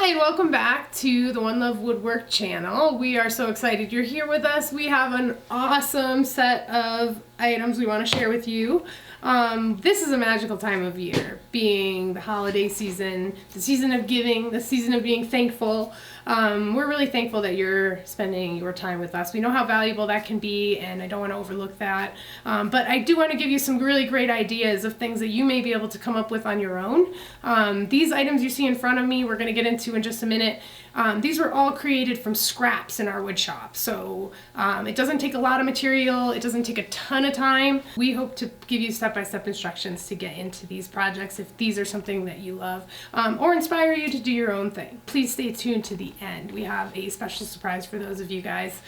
Hi, and welcome back to the One Love Woodwork channel. We are so excited you're here with us. We have an awesome set of items we want to share with you. This is a magical time of year, being the holiday season, the season of giving, the season of being thankful. We're really thankful that you're spending your time with us. We know how valuable that can be, and I don't want to overlook that. But I do want to give you some really great ideas of things that you may be able to come up with on your own. These items you see in front of me, we're going to get into in just a minute. These were all created from scraps in our wood shop, so it doesn't take a lot of material, it doesn't take a ton of time. We hope to give you step-by-step instructions to get into these projects if these are something that you love, or inspire you to do your own thing. Please stay tuned to the end. We have a special surprise for those of you guys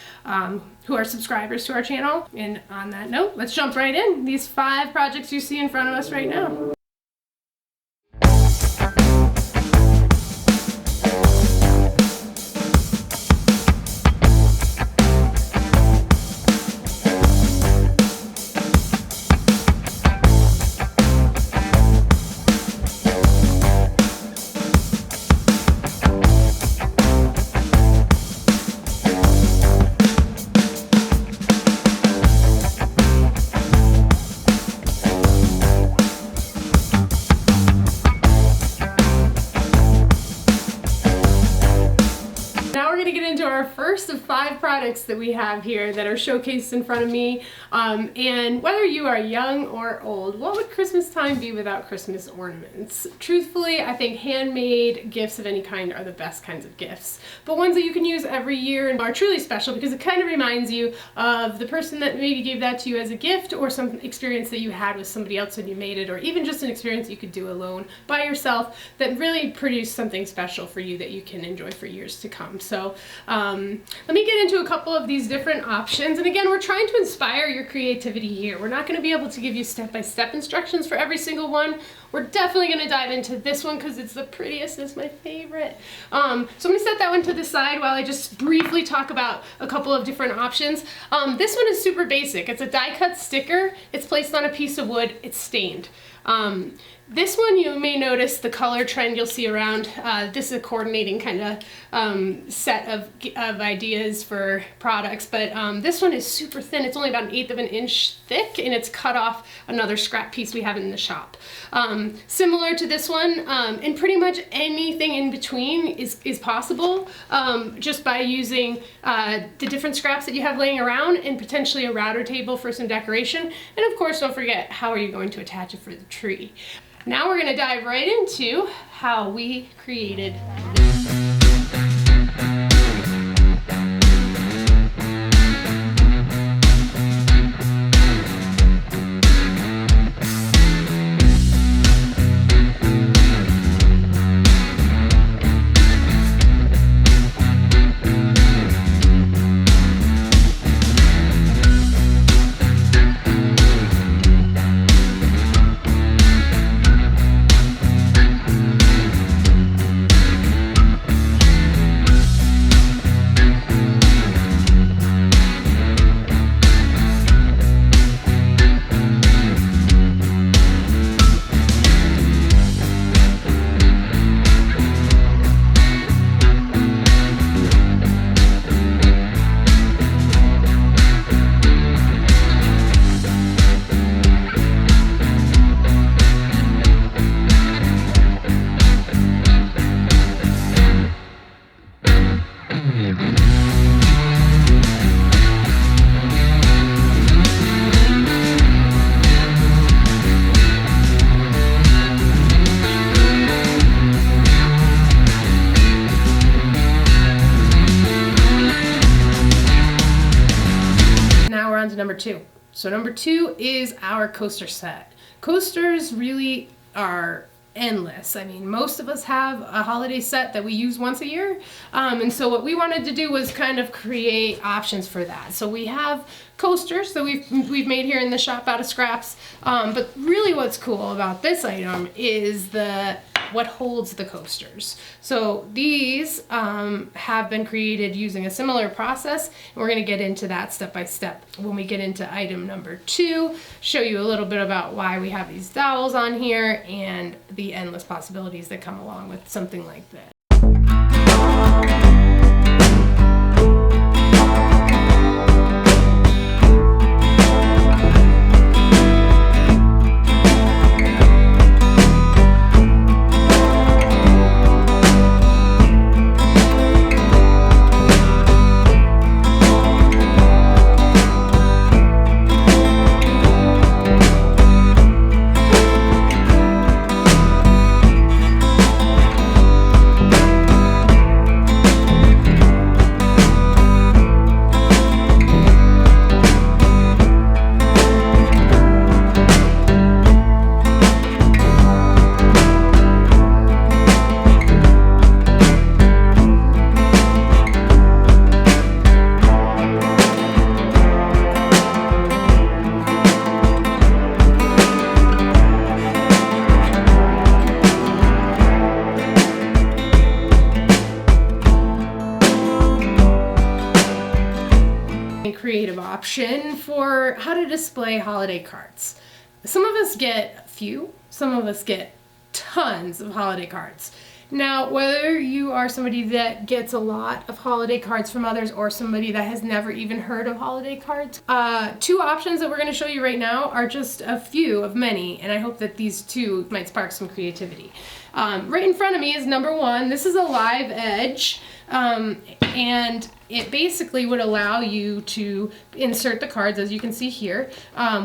who are subscribers to our channel. And on that note, let's jump right in. These 5 projects you see in front of us right now. Our first of 5 products that we have here that are showcased in front of me. And whether you are young or old, what would Christmas time be without Christmas ornaments? Truthfully, I think handmade gifts of any kind are the best kinds of gifts, but ones that you can use every year and are truly special because it kind of reminds you of the person that maybe gave that to you as a gift, or some experience that you had with somebody else when you made it, or even just an experience you could do alone by yourself that really produced something special for you that you can enjoy for years to come. So let me get into a couple of these different options. And again, we're trying to inspire your creativity here. We're not going to be able to give you step-by-step instructions for every single one. We're definitely going to dive into this one because it's the prettiest. It's my favorite. So I'm going to set that one to the side while I just briefly talk about a couple of different options. This one is super basic. It's a die-cut sticker. It's placed on a piece of wood. It's stained. This one you may notice the color trend you'll see around. This is a coordinating kind of set of ideas for products, but this one is super thin. It's only about 1/8 of an inch thick, and it's cut off another scrap piece we have in the shop. Similar to this one, and pretty much anything in between is possible just by using the different scraps that you have laying around and potentially a router table for some decoration. And of course, don't forget, how are you going to attach it for the tree? Now we're going to dive right into how we created this. Number 2. So number 2 is our coaster set. Coasters really are endless. I mean, most of us have a holiday set that we use once a year. And so what we wanted to do was kind of create options for that. So we have coasters that we've made here in the shop out of scraps. But really what's cool about this item is what holds the coasters. So these have been created using a similar process, and we're going to get into that step by step when we get into item number 2, show you a little bit about why we have these dowels on here and the endless possibilities that come along with something like this. creative option for how to display holiday cards. Some of us get a few, some of us get tons of holiday cards. Now, whether you are somebody that gets a lot of holiday cards from others or somebody that has never even heard of holiday cards, two options that we're going to show you right now are just a few of many, and I hope that these two might spark some creativity. Right in front of me is number one. This is a live edge, and it basically would allow you to insert the cards, as you can see here.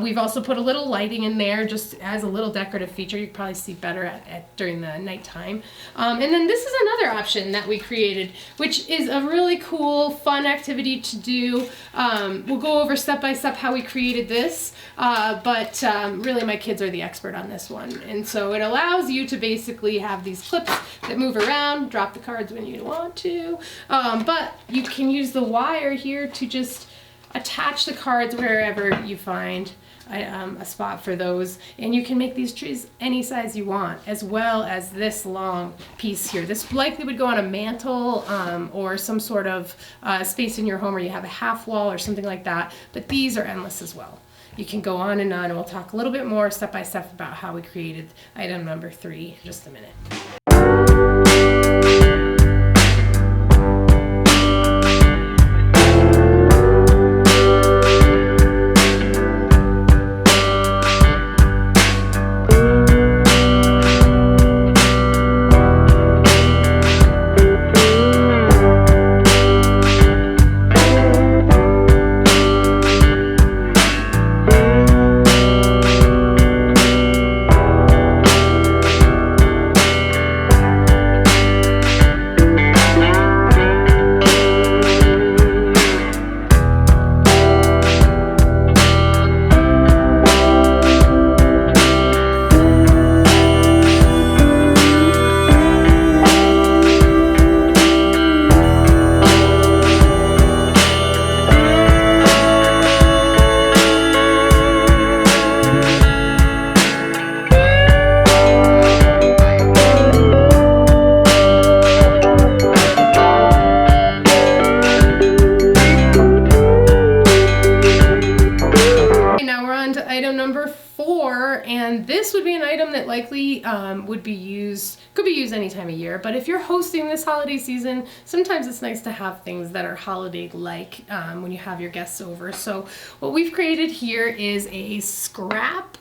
We've also put a little lighting in there just as a little decorative feature. You can probably see better during the nighttime. And then this is another option that we created, which is a really cool, fun activity to do. We'll go over step by step how we created this, but really my kids are the expert on this one. And so it allows you to basically have these clips that move around, drop the cards when you want to, but you can use the wire here to just attach the cards wherever you find a spot for those, and you can make these trees any size you want, as well as this long piece here. This likely would go on a mantle or some sort of space in your home where you have a half wall or something like that, but these are endless as well. You can go on, and we'll talk a little bit more step by step about how we created item number 3 in just a minute. Item number 4, and this would be an item that likely could be used any time of year, but if you're hosting this holiday season, sometimes it's nice to have things that are holiday-like when you have your guests over. So what we've created here is a scrap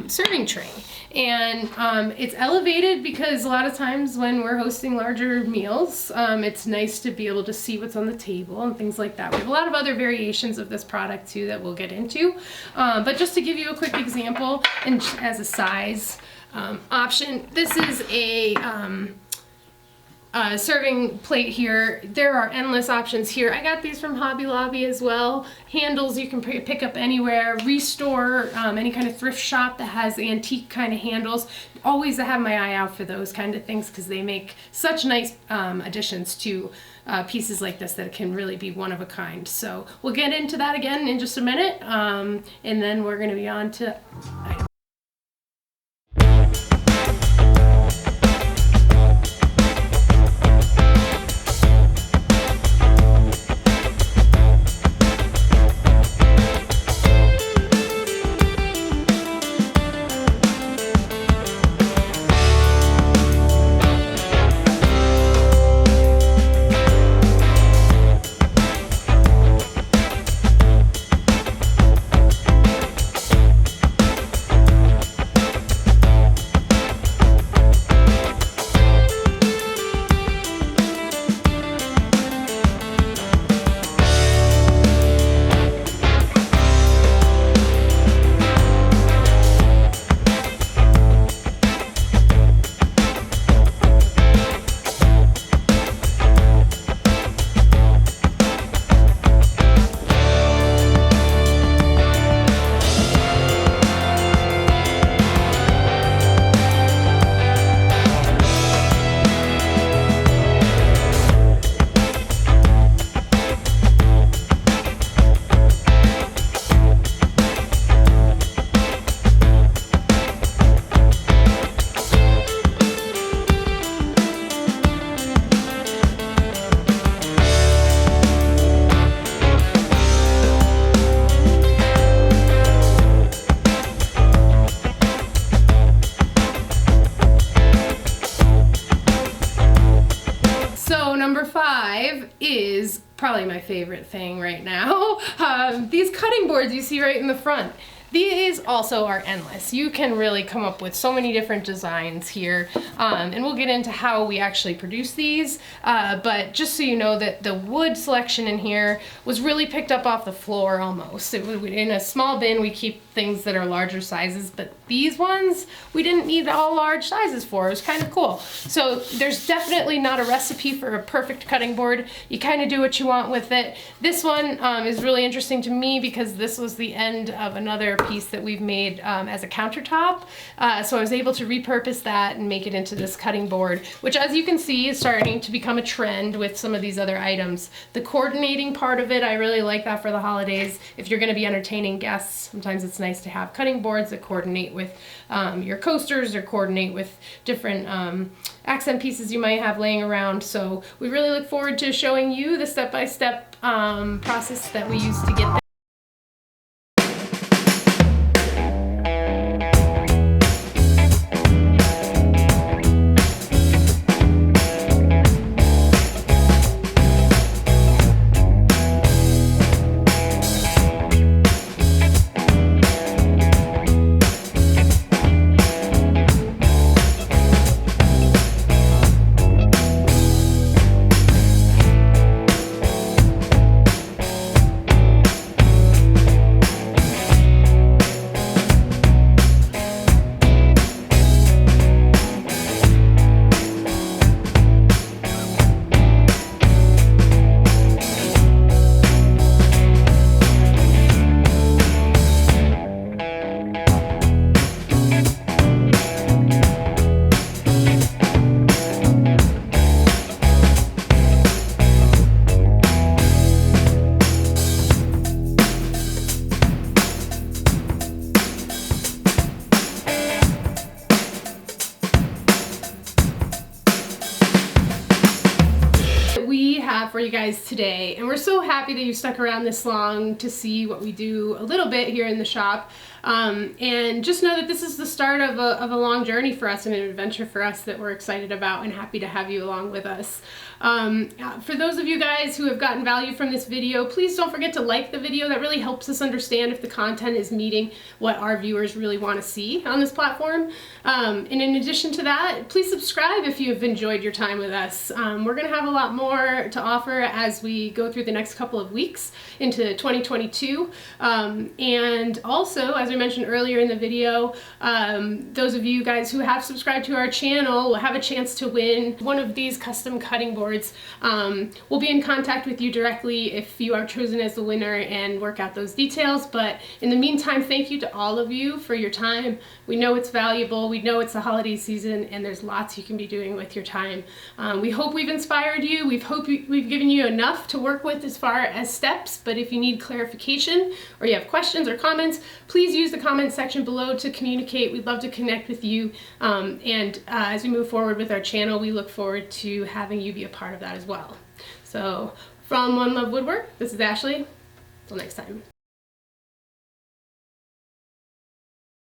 serving tray, and it's elevated because a lot of times when we're hosting larger meals, it's nice to be able to see what's on the table and things like that. We have a lot of other variations of this product too that we'll get into, but just to give you a quick example and as a size option, this is a serving plate here. There are endless options here. I got these from Hobby Lobby as well. Handles you can pick up anywhere. Restore, any kind of thrift shop that has antique kind of handles. Always have my eye out for those kind of things because they make such nice additions to pieces like this that it can really be one of a kind. So we'll get into that again in just a minute, and then we're going to be on to number 5 is probably my favorite thing right now. These cutting boards you see right in the front. These also are endless. You can really come up with so many different designs here, and we'll get into how we actually produce these, but just so you know that the wood selection in here was really picked up off the floor almost. In a small bin we keep things that are larger sizes, but these ones we didn't need all large sizes for. It was kind of cool. So there's definitely not a recipe for a perfect cutting board. You kind of do what you want with it. This one is really interesting to me because this was the end of another piece that we've made as a countertop. So I was able to repurpose that and make it into this cutting board, which as you can see is starting to become a trend with some of these other items. The coordinating part of it, I really like that for the holidays. If you're going to be entertaining guests, sometimes it's nice to have cutting boards that coordinate with your coasters or coordinate with different accent pieces you might have laying around. So we really look forward to showing you the step-by-step process that we use to get there. For you guys today, and we're so happy that you stuck around this long to see what we do a little bit here in the shop, and just know that this is the start of a long journey for us and an adventure for us that we're excited about and happy to have you along with us. For those of you guys who have gotten value from this video, please don't forget to like the video. That really helps us understand if the content is meeting what our viewers really want to see on this platform. And in addition to that, please subscribe if you've enjoyed your time with us. We're going to have a lot more to offer as we go through the next couple of weeks into 2022. And also, as I mentioned earlier in the video, those of you guys who have subscribed to our channel will have a chance to win one of these custom cutting boards. We'll be in contact with you directly if you are chosen as the winner and work out those details. But in the meantime, thank you to all of you for your time. We know it's valuable. We know it's the holiday season and there's lots you can be doing with your time. We hope we've inspired you. We've given you enough to work with as far as steps, but if you need clarification or you have questions or comments, please use the comment section below to communicate. We'd love to connect with you, and as we move forward with our channel, we look forward to having you be a part of that as well. So from One Love Woodwork, this is Ashley. Till next time.